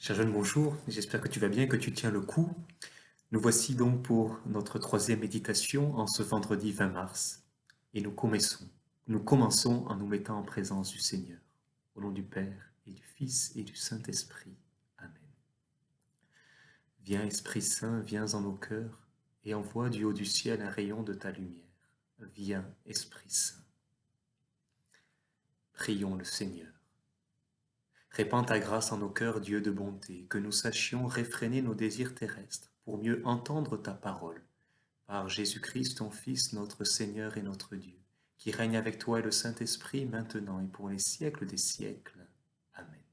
Cher jeune, bonjour, j'espère que tu vas bien, que tu tiens le coup. Nous voici donc pour notre troisième méditation en ce vendredi 20 mars. Et nous commençons en nous mettant en présence du Seigneur. Au nom du Père et du Fils et du Saint-Esprit. Amen. Viens Esprit Saint, viens en nos cœurs et envoie du haut du ciel un rayon de ta lumière. Viens Esprit Saint. Prions le Seigneur. Répands ta grâce en nos cœurs, Dieu de bonté, que nous sachions réfréner nos désirs terrestres pour mieux entendre ta parole. Par Jésus-Christ, ton Fils, notre Seigneur et notre Dieu, qui règne avec toi et le Saint-Esprit, maintenant et pour les siècles des siècles. Amen.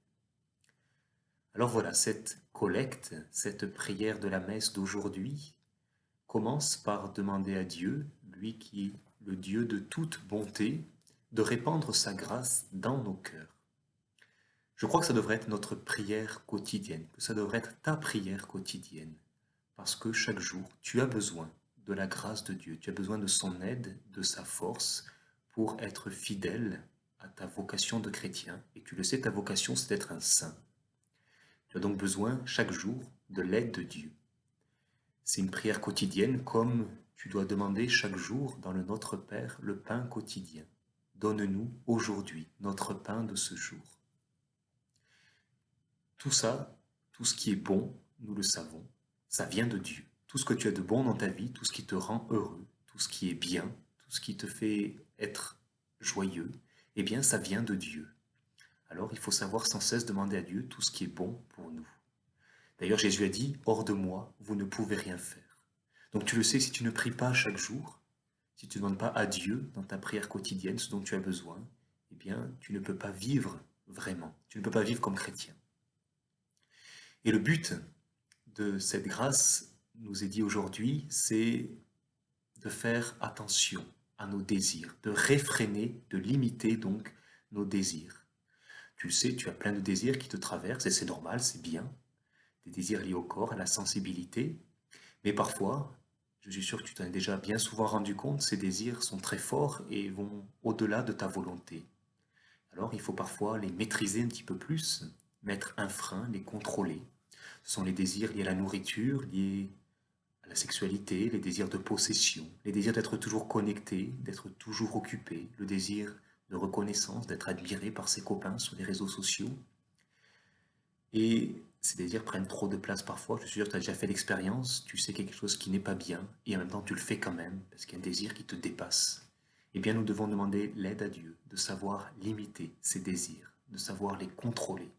Alors voilà, cette collecte, cette prière de la messe d'aujourd'hui, commence par demander à Dieu, lui qui est le Dieu de toute bonté, de répandre sa grâce dans nos cœurs. Je crois que ça devrait être notre prière quotidienne, que ça devrait être ta prière quotidienne, parce que chaque jour, tu as besoin de la grâce de Dieu, tu as besoin de son aide, de sa force, pour être fidèle à ta vocation de chrétien. Et tu le sais, ta vocation, c'est d'être un saint. Tu as donc besoin, chaque jour, de l'aide de Dieu. C'est une prière quotidienne, comme tu dois demander chaque jour dans le Notre Père le pain quotidien. Donne-nous aujourd'hui notre pain de ce jour. Tout ça, tout ce qui est bon, nous le savons, ça vient de Dieu. Tout ce que tu as de bon dans ta vie, tout ce qui te rend heureux, tout ce qui est bien, tout ce qui te fait être joyeux, eh bien ça vient de Dieu. Alors il faut savoir sans cesse demander à Dieu tout ce qui est bon pour nous. D'ailleurs Jésus a dit, hors de moi, vous ne pouvez rien faire. Donc tu le sais, si tu ne pries pas chaque jour, si tu ne demandes pas à Dieu dans ta prière quotidienne ce dont tu as besoin, eh bien tu ne peux pas vivre vraiment, tu ne peux pas vivre comme chrétien. Et le but de cette grâce, nous est dit aujourd'hui, c'est de faire attention à nos désirs, de réfréner, de limiter donc nos désirs. Tu le sais, tu as plein de désirs qui te traversent et c'est normal, c'est bien. Des désirs liés au corps, à la sensibilité. Mais parfois, je suis sûr que tu t'en es déjà bien souvent rendu compte, ces désirs sont très forts et vont au-delà de ta volonté. Alors il faut parfois les maîtriser un petit peu plus, mettre un frein, les contrôler. Ce sont les désirs liés à la nourriture, liés à la sexualité, les désirs de possession, les désirs d'être toujours connecté, d'être toujours occupé, le désir de reconnaissance, d'être admiré par ses copains sur les réseaux sociaux. Et ces désirs prennent trop de place parfois. Je suis sûr que tu as déjà fait l'expérience, tu sais quelque chose qui n'est pas bien, et en même temps tu le fais quand même, parce qu'il y a un désir qui te dépasse. Eh bien nous devons demander l'aide à Dieu, de savoir limiter ces désirs, de savoir les contrôler.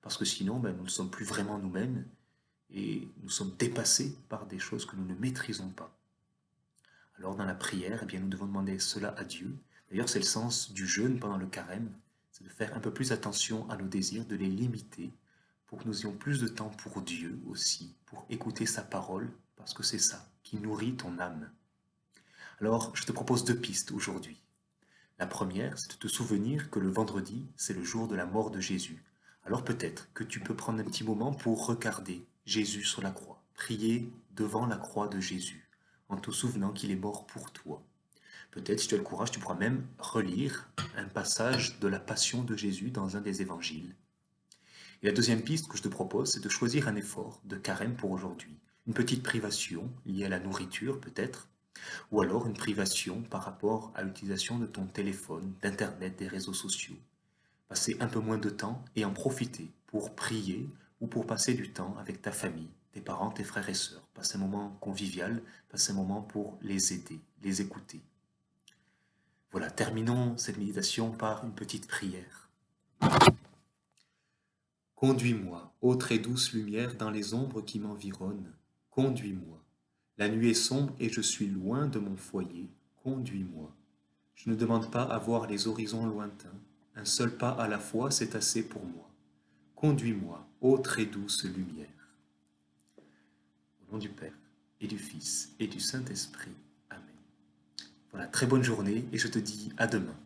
Parce que sinon, nous ne sommes plus vraiment nous-mêmes, et nous sommes dépassés par des choses que nous ne maîtrisons pas. Alors dans la prière, eh bien, nous devons demander cela à Dieu. D'ailleurs, c'est le sens du jeûne pendant le carême, c'est de faire un peu plus attention à nos désirs, de les limiter, pour que nous ayons plus de temps pour Dieu aussi, pour écouter sa parole, parce que c'est ça qui nourrit ton âme. Alors, je te propose deux pistes aujourd'hui. La première, c'est de te souvenir que le vendredi, c'est le jour de la mort de Jésus. Alors peut-être que tu peux prendre un petit moment pour regarder Jésus sur la croix, prier devant la croix de Jésus, en te souvenant qu'il est mort pour toi. Peut-être, si tu as le courage, tu pourras même relire un passage de la Passion de Jésus dans un des évangiles. Et la deuxième piste que je te propose, c'est de choisir un effort de carême pour aujourd'hui. Une petite privation liée à la nourriture peut-être, ou alors une privation par rapport à l'utilisation de ton téléphone, d'Internet, des réseaux sociaux. Passer un peu moins de temps et en profiter pour prier ou pour passer du temps avec ta famille, tes parents, tes frères et sœurs. Passer un moment convivial, passer un moment pour les aider, les écouter. Voilà, terminons cette méditation par une petite prière. Conduis-moi, ô très douce lumière, dans les ombres qui m'environnent. Conduis-moi. La nuit est sombre et je suis loin de mon foyer. Conduis-moi. Je ne demande pas à voir les horizons lointains. Un seul pas à la fois, c'est assez pour moi. Conduis-moi, ô très douce lumière. Au nom du Père, et du Fils, et du Saint-Esprit. Amen. Voilà, très bonne journée, et je te dis à demain.